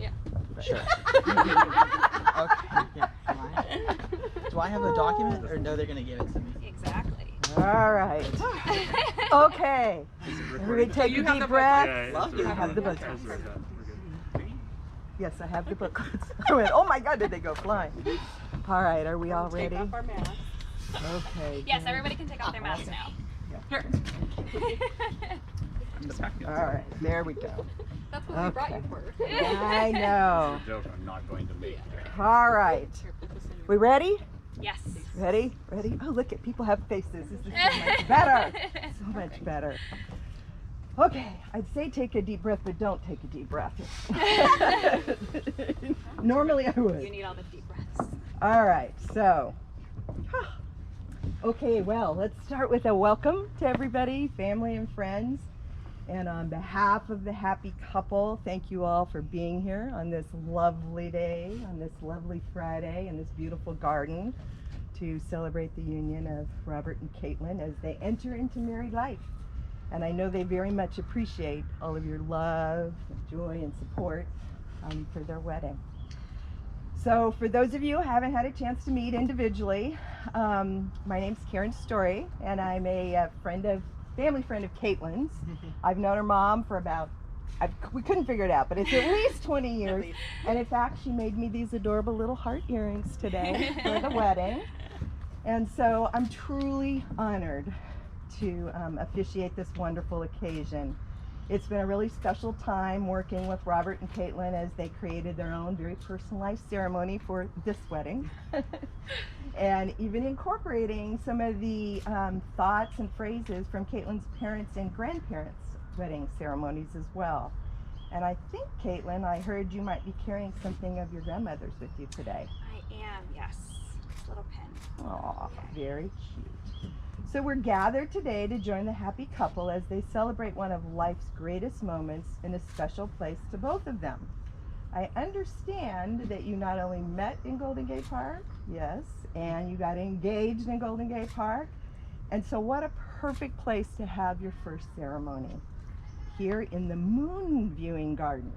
Yeah. Sure. Okay. Yeah. Do I have a document, or no? They're gonna give it to me. Exactly. All right. Okay. Everybody take a deep breath. Love to I have the book. We're good. Yes, I have the book. I went, oh my God, did they go flying? All right, are we all ready? Take off our masks. Okay. Yes, everybody can take off their masks now. Here. All right, there we go. That's what we brought you for. I know. Joke I'm not going to make. All right. We ready? Yes. Ready? Ready? Oh, look at people have faces. This is so much better. So much better. Okay, I'd say take a deep breath, but don't take a deep breath. Normally I You would. need all the deep breaths. All right, so. Okay, well, let's start with a welcome to everybody, family and friends. And on behalf of the happy couple, thank you all for being here on this lovely day, on this lovely Friday in this beautiful garden to celebrate the union of Robert and Caitlin as they enter into married life. And I know they very much appreciate all of your love, joy, and support for their wedding. So for those of you who haven't had a chance to meet individually, my name's Karen Story, and I'm a family friend of Caitlin's. I've known her mom for about, we couldn't figure it out, but it's at least 20 years. And in fact, she made me these adorable little heart earrings today for the wedding. And so I'm truly honored to officiate this wonderful occasion. It's been a really special time working with Robert and Caitlin as they created their own very personalized ceremony for this wedding. And even incorporating some of the thoughts and phrases from Caitlin's parents and grandparents' wedding ceremonies as well. And I think, Caitlin, I heard you might be carrying something of your grandmother's with you today. I am, yes. This little pin. Aw, very cute. So we're gathered today to join the happy couple as they celebrate one of life's greatest moments in a special place to both of them. I understand that you not only met in Golden Gate Park, yes, and you got engaged in Golden Gate Park. And so what a perfect place to have your first ceremony, here in the moon viewing garden.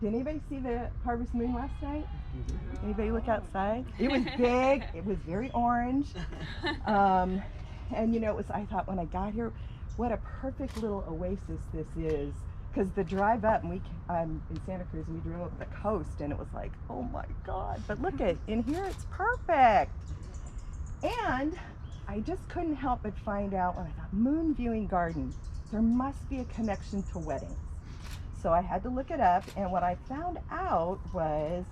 Did anybody see the harvest moon last night? Anybody look outside? It was big, it was very orange. And you know, I thought when I got here, what a perfect little oasis this is. Because the drive up, and I'm in Santa Cruz, and we drove up the coast, and it was like, oh my God. But look at, in here, it's perfect. And I just couldn't help but find out when I thought, moon viewing garden, there must be a connection to weddings. So I had to look it up, and what I found out was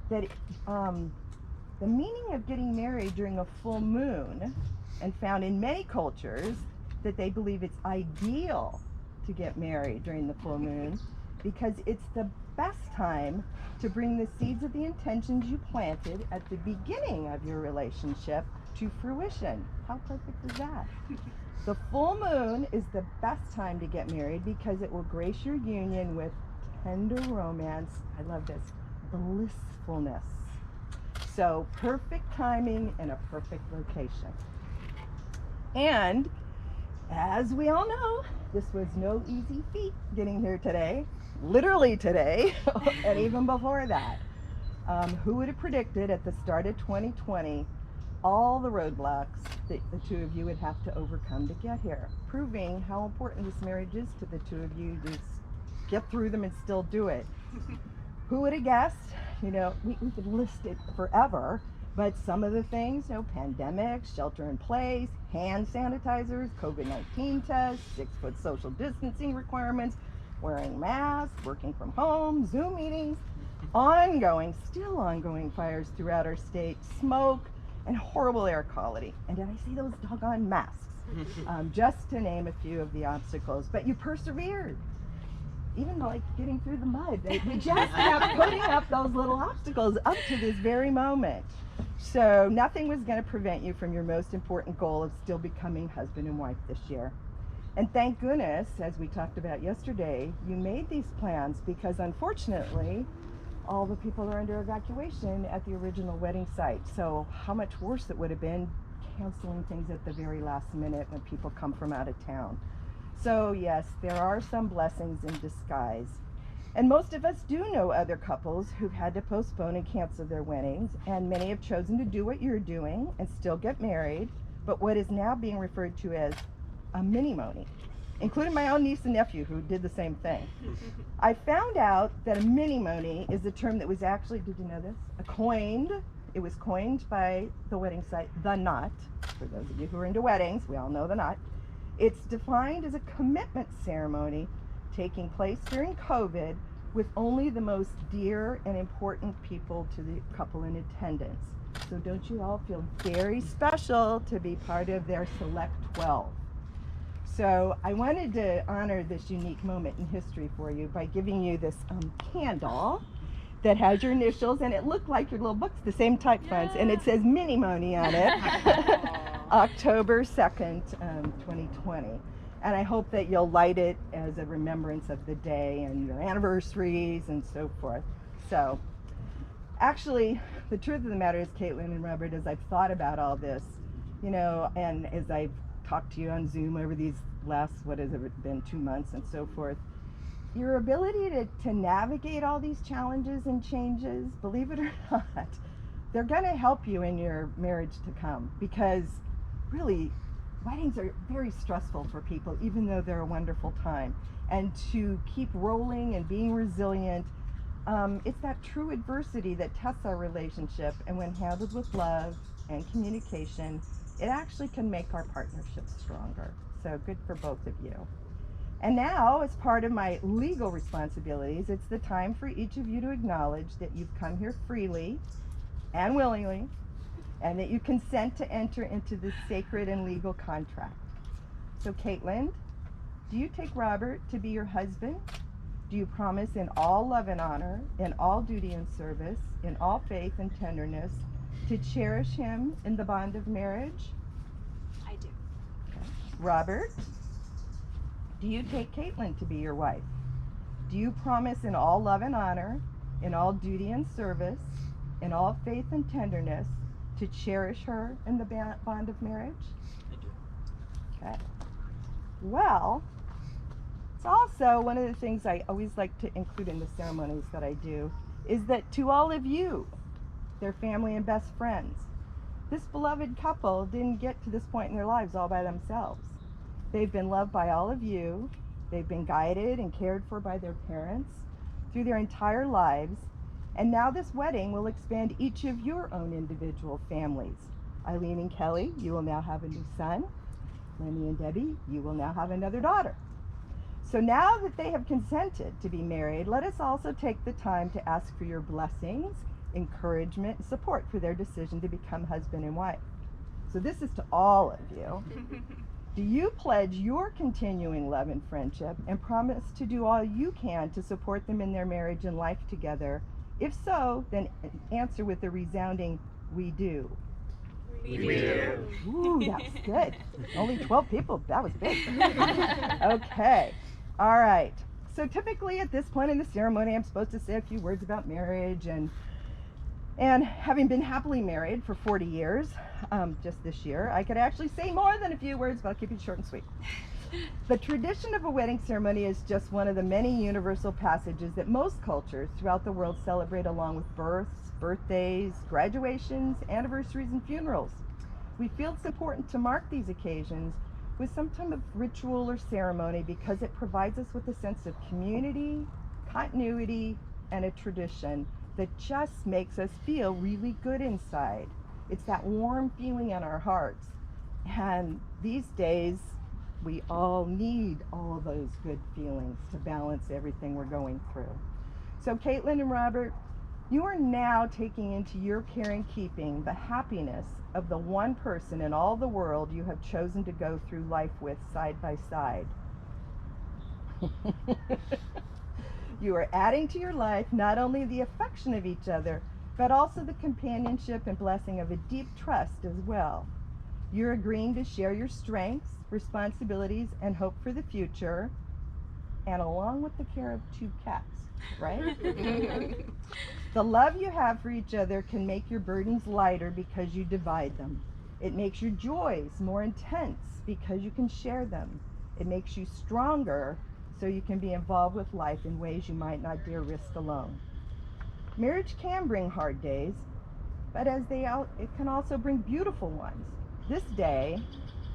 that the meaning of getting married during a full moon, and found in many cultures that they believe it's ideal to get married during the full moon because it's the best time to bring the seeds of the intentions you planted at the beginning of your relationship to fruition. How perfect is that? The full moon is the best time to get married because it will grace your union with tender romance. I love this, blissfulness. So perfect timing and a perfect location. And as we all know, this was no easy feat getting here today, literally today, and even before that. Who would have predicted at the start of 2020 all the roadblocks that the two of you would have to overcome to get here, proving how important this marriage is to the two of you to get through them and still do it. Who would have guessed? You know, we could list it forever, but some of the things, you know, pandemics, shelter in place, hand sanitizers, COVID-19 tests, 6-foot social distancing requirements, wearing masks, working from home, Zoom meetings, still ongoing fires throughout our state, smoke, and horrible air quality. And did I see those doggone masks? Just to name a few of the obstacles, but you persevered. Even like getting through the mud, we just kept putting up those little obstacles up to this very moment. So nothing was going to prevent you from your most important goal of still becoming husband and wife this year. And thank goodness, as we talked about yesterday, you made these plans because unfortunately, all the people are under evacuation at the original wedding site. So how much worse it would have been canceling things at the very last minute when people come from out of town. So yes, there are some blessings in disguise. And most of us do know other couples who've had to postpone and cancel their weddings, and many have chosen to do what you're doing and still get married, but what is now being referred to as a mini-moni, including my own niece and nephew who did the same thing. I found out that a mini-moni is a term that was actually, did you know this? It was coined by the wedding site The Knot. For those of you who are into weddings, we all know The Knot. It's defined as a commitment ceremony taking place during COVID with only the most dear and important people to the couple in attendance. So don't you all feel very special to be part of their select 12? So I wanted to honor this unique moment in history for you by giving you this candle that has your initials, and it looked like your little book's the same type fonts, and it says Mini-Moni on it. October 2nd, 2020. And I hope that you'll light it as a remembrance of the day and your anniversaries and so forth. So, actually, the truth of the matter is, Caitlin and Robert, as I've thought about all this, you know, and as I've talked to you on Zoom over these last, what has it been, 2 months and so forth, your ability to navigate all these challenges and changes, believe it or not, they're going to help you in your marriage to come, because really, weddings are very stressful for people, even though they're a wonderful time. And to keep rolling and being resilient, it's that true adversity that tests our relationship, and when handled with love and communication, it actually can make our partnership stronger. So good for both of you. And now, as part of my legal responsibilities, it's the time for each of you to acknowledge that you've come here freely and willingly, and that you consent to enter into this sacred and legal contract. So Caitlin, do you take Robert to be your husband? Do you promise in all love and honor, in all duty and service, in all faith and tenderness, to cherish him in the bond of marriage? I do. Okay. Robert, do you take Caitlin to be your wife? Do you promise in all love and honor, in all duty and service, in all faith and tenderness, to cherish her in the bond of marriage? I do. Okay. Well, it's also one of the things I always like to include in the ceremonies that I do is that to all of you, their family and best friends, this beloved couple didn't get to this point in their lives all by themselves. They've been loved by all of you. They've been guided and cared for by their parents through their entire lives. And now this wedding will expand each of your own individual families. Eileen and Kelly, you will now have a new son. Lenny and Debbie, you will now have another daughter. So now that they have consented to be married, let us also take the time to ask for your blessings, encouragement, and support for their decision to become husband and wife. So this is to all of you. Do you pledge your continuing love and friendship and promise to do all you can to support them in their marriage and life together? If so, then answer with a resounding, we do. We do. Ooh, that was good. Only 12 people, that was big. Okay, all right. So typically at this point in the ceremony, I'm supposed to say a few words about marriage, and having been happily married for 40 years, just this year, I could actually say more than a few words, but I'll keep it short and sweet. The tradition of a wedding ceremony is just one of the many universal passages that most cultures throughout the world celebrate along with births, birthdays, graduations, anniversaries, and funerals. We feel it's important to mark these occasions with some type of ritual or ceremony because it provides us with a sense of community, continuity, and a tradition that just makes us feel really good inside. It's that warm feeling in our hearts. And these days, we all need all of those good feelings to balance everything we're going through. So Caitlin and Robert, you are now taking into your care and keeping the happiness of the one person in all the world you have chosen to go through life with side by side. You are adding to your life not only the affection of each other, but also the companionship and blessing of a deep trust as well. You're agreeing to share your strengths, responsibilities, and hope for the future, and along with the care of 2 cats, right? The love you have for each other can make your burdens lighter because you divide them. It makes your joys more intense because you can share them. It makes you stronger so you can be involved with life in ways you might not dare risk alone. Marriage can bring hard days, but it can also bring beautiful ones. This day,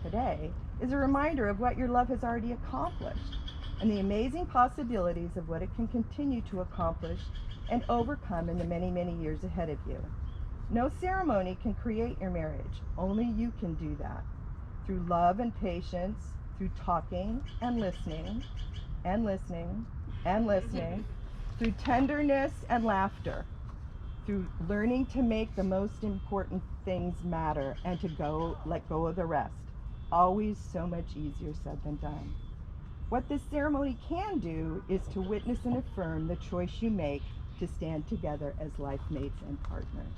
today, is a reminder of what your love has already accomplished and the amazing possibilities of what it can continue to accomplish and overcome in the many, many years ahead of you. No ceremony can create your marriage. Only you can do that. Through love and patience, through talking and listening, and listening, and listening, through tenderness and laughter, through learning to make the most important things matter and to let go of the rest. Always so much easier said than done. What this ceremony can do is to witness and affirm the choice you make to stand together as life mates and partners.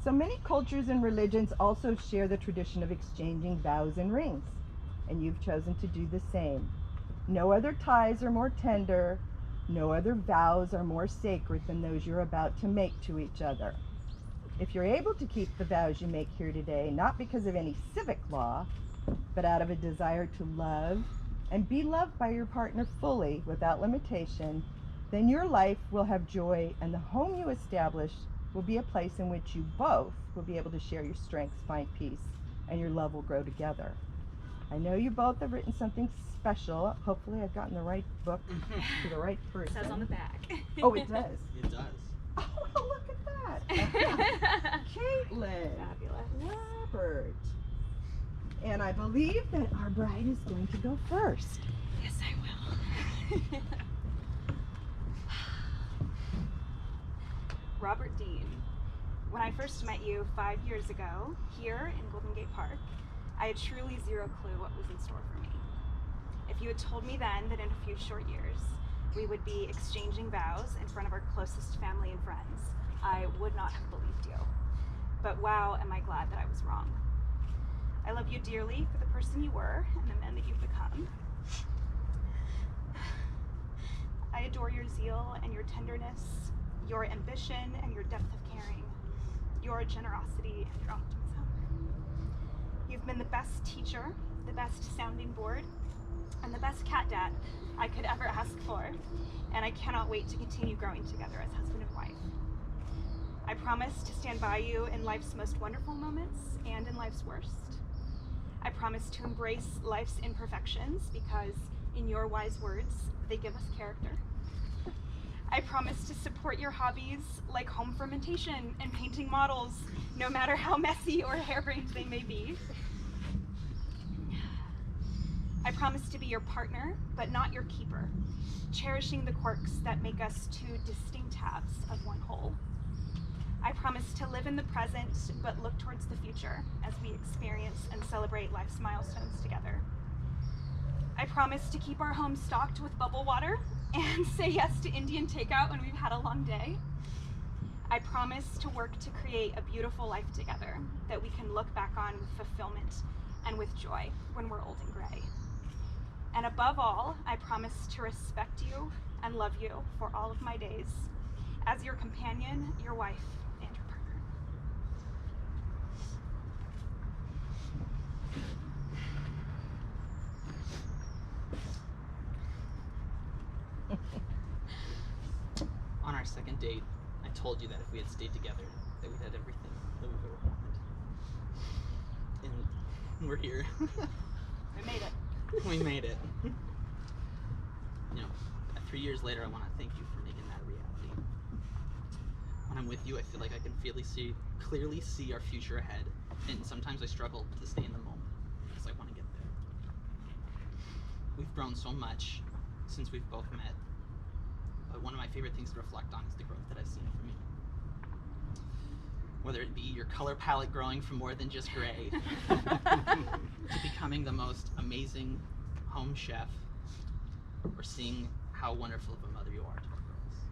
So many cultures and religions also share the tradition of exchanging vows and rings, and you've chosen to do the same. No other ties are more tender, no other vows are more sacred than those you're about to make to each other. If you're able to keep the vows you make here today, not because of any civic law, but out of a desire to love and be loved by your partner fully without limitation, then your life will have joy, and the home you establish will be a place in which you both will be able to share your strengths, find peace, and your love will grow together. I know you both have written something special. Hopefully I've gotten the right book to the right person. It says on the back. Oh, it does? It does. Oh, look at that. Caitlin. Fabulous. Robert. And I believe that our bride is going to go first. Yes, I will. Robert Dean. When I first met you 5 years ago, here in Golden Gate Park, I had truly zero clue what was in store for me. If you had told me then that in a few short years, we would be exchanging vows in front of our closest family and friends, I would not have believed you. But wow, am I glad that I was wrong. I love you dearly for the person you were and the man that you've become. I adore your zeal and your tenderness, your ambition and your depth of caring, your generosity and your optimism. You've been the best teacher, the best sounding board, and the best cat dad I could ever ask for, and I cannot wait to continue growing together as husband and wife. I promise to stand by you in life's most wonderful moments and in life's worst. I promise to embrace life's imperfections because, in your wise words, they give us character. I promise to support your hobbies like home fermentation and painting models, no matter how messy or harebrained they may be. I promise to be your partner, but not your keeper, cherishing the quirks that make us two distinct halves of one whole. I promise to live in the present, but look towards the future as we experience and celebrate life's milestones together. I promise to keep our home stocked with bubble water and say yes to Indian takeout when we've had a long day. I promise to work to create a beautiful life together that we can look back on with fulfillment and with joy when we're old and gray. And above all, I promise to respect you and love you for all of my days as your companion, your wife, and your partner. On our second date, I told you that if we had stayed together, that we'd had everything that we've ever wanted. And we're here. We made it. We made it. You know, 3 years later, I want to thank you for making that a reality. When I'm with you, I feel like I can clearly see our future ahead, and sometimes I struggle to stay in the moment because I want to get there. We've grown so much since we've both met, but one of my favorite things to reflect on is the growth that I've seen from you. Whether it be your color palette growing from more than just gray to becoming the most amazing home chef, or seeing how wonderful of a mother you are to our girls.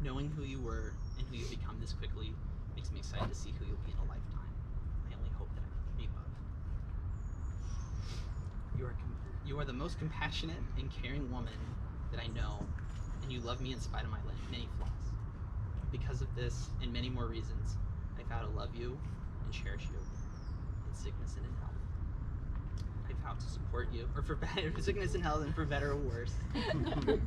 Knowing who you were and who you've become this quickly makes me excited to see who you'll be in a lifetime. I only hope that I can keep up. You are the most compassionate and caring woman that I know, and you love me in spite of my many flaws. Because of this and many more reasons, I vow to love you and cherish you in sickness and in health. I vow to support you, or for better, sickness and health, and for better or worse. I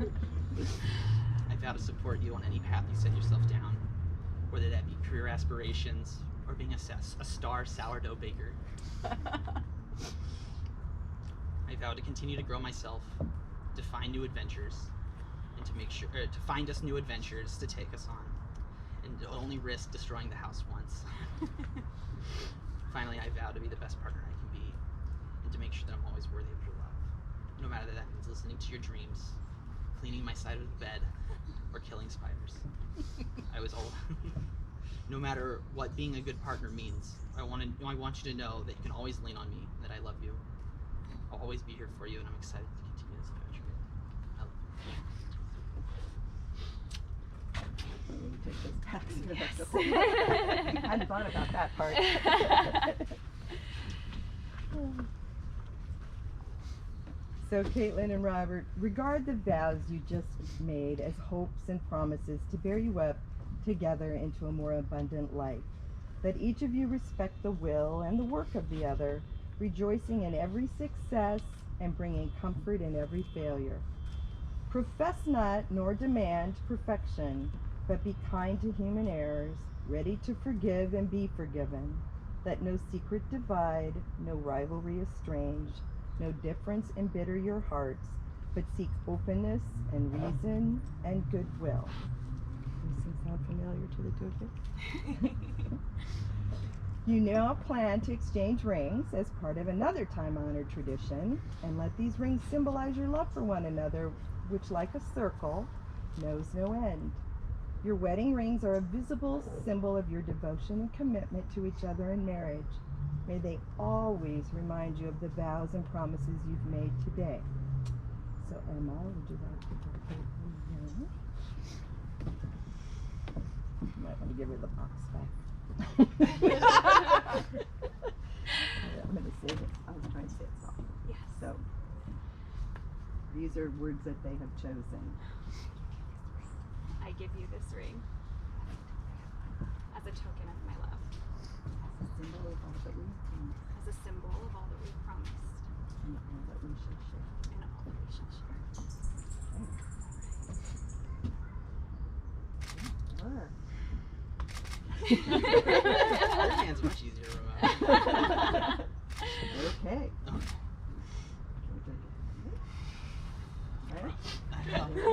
vow to support you on any path you set yourself down, whether that be career aspirations or being a star sourdough baker. I vow to continue to grow myself, to find new adventures, and to make sure to find us new adventures to take us on, and to only risk destroying the house once. Finally, I vow to be the best partner I can be, and to make sure that I'm always worthy of your love, no matter that means listening to your dreams, cleaning my side of the bed, or killing spiders. No matter what being a good partner means, I want you to know that you can always lean on me, that I love you. I'll always be here for you, and I'm excited to continue this adventure. Let me take this back so you Yes. have to hold it. I hadn't thought about that part. So Caitlin and Robert, regard the vows you just made as hopes and promises to bear you up together into a more abundant life. Let each of you respect the will and the work of the other, rejoicing in every success and bringing comfort in every failure. Profess not nor demand perfection, but be kind to human errors, ready to forgive and be forgiven. Let no secret divide, no rivalry estrange, no difference embitter your hearts, but seek openness and reason and goodwill. Does this sound familiar to the two of you? You now plan to exchange rings as part of another time-honored tradition, and let these rings symbolize your love for one another, which, like a circle, knows no end. Your wedding rings are a visible symbol of your devotion and commitment to each other in marriage. May they always remind you of the vows and promises you've made today. So Emma, would you like to dedicate the ring? You might want to give her the box back. I'm going to say this. I was trying to say it soft. Yes. So these are words that they have chosen. I give you this ring as a token of my love, As a symbol of all that we've promised as a symbol of all that we've promised and all that we shall share. and all that we shall share. Your hand's much easier to remember. Okay. Okay. Alright. I Ready? give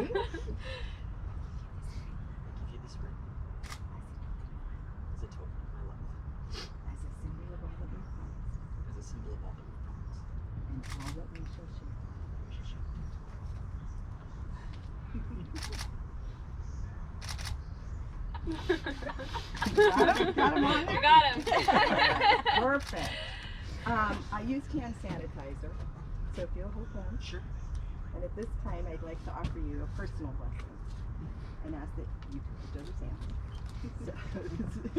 you this ring as a token of my love, As a symbol of all that we've promised as a symbol of all that we've promised. and all that we shall share. We shall share. Got him on there? You got him. Perfect. I used hand sanitizer, so if you'll hold on. Sure. And at this time, I'd like to offer you a personal blessing and ask that you put each other's hands.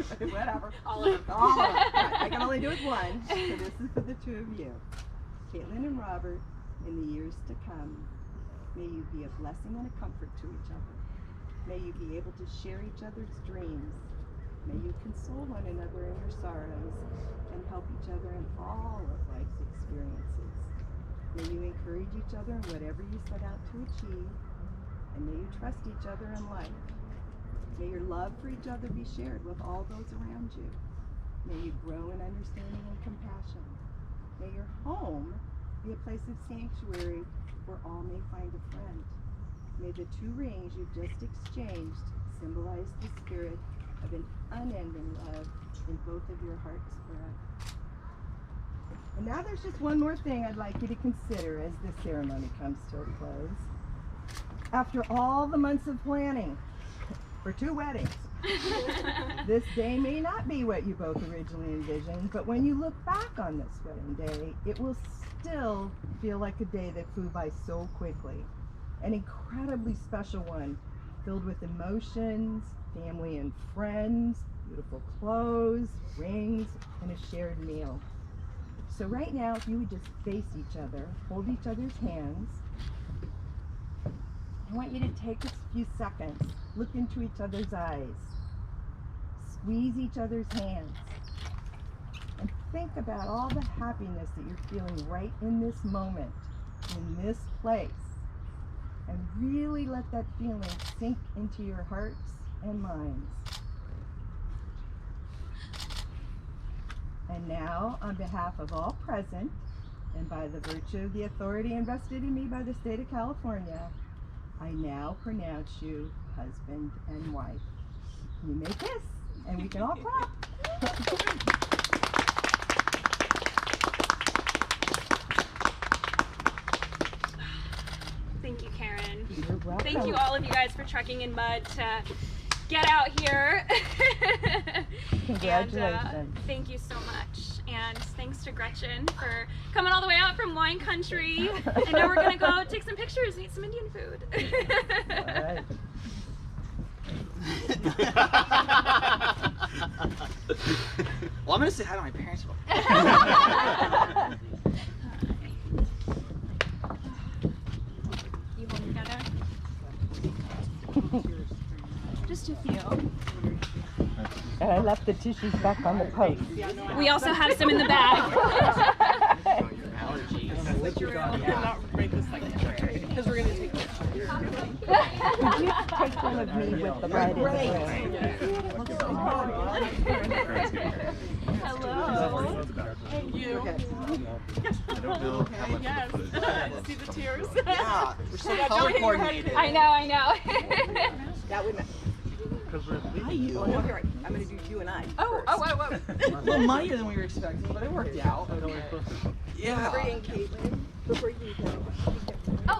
So, whatever. All of them. All of them. Right, I can only do it one, so this is for the two of you. Caitlin and Robert, in the years to come, may you be a blessing and a comfort to each other. May you be able to share each other's dreams. May you console one another in your sorrows and help each other in all of life's experiences. May you encourage each other in whatever you set out to achieve, and may you trust each other in life. May your love for each other be shared with all those around you. May you grow in understanding and compassion. May your home be a place of sanctuary where all may find a friend. May the two rings you just exchanged symbolize the spirit of an unending love in both of your hearts forever. And now there's just one more thing I'd like you to consider as this ceremony comes to a close. After all the months of planning for two weddings, this day may not be what you both originally envisioned, but when you look back on this wedding day, it will still feel like a day that flew by so quickly. An incredibly special one, filled with emotions, family and friends, beautiful clothes, rings, and a shared meal. So right now, if you would just face each other, hold each other's hands, I want you to take a few seconds, look into each other's eyes, squeeze each other's hands, and think about all the happiness that you're feeling right in this moment, in this place, and really let that feeling sink into your hearts and minds. And now, on behalf of all present, and by the virtue of the authority invested in me by the state of California, I now pronounce you husband and wife. You may kiss, and we can all clap. Thank you, Karen. You're welcome. Thank you, all of you guys, for trekking in mud to get out here. Congratulations. And thank you so much. And thanks to Gretchen for coming all the way out from wine country. And now we're going to go take some pictures and eat some Indian food. All right. Well, I'm gonna say hi to my parents. You hold together. Just a few. And I left the tissues back on the post. We also have some in the bag. Allergies. Could you take one of me with the bride in the groom? Hello. Thank you. I don't know how much to put it. See the tears? Yeah, we're so color coordinated. I know. That would matter. Hi, you. Oh, no, here, I'm going to do you and I. Oh, first. A little muddier than we were expecting, but it worked out. Yeah. Bring Caitlin before you go.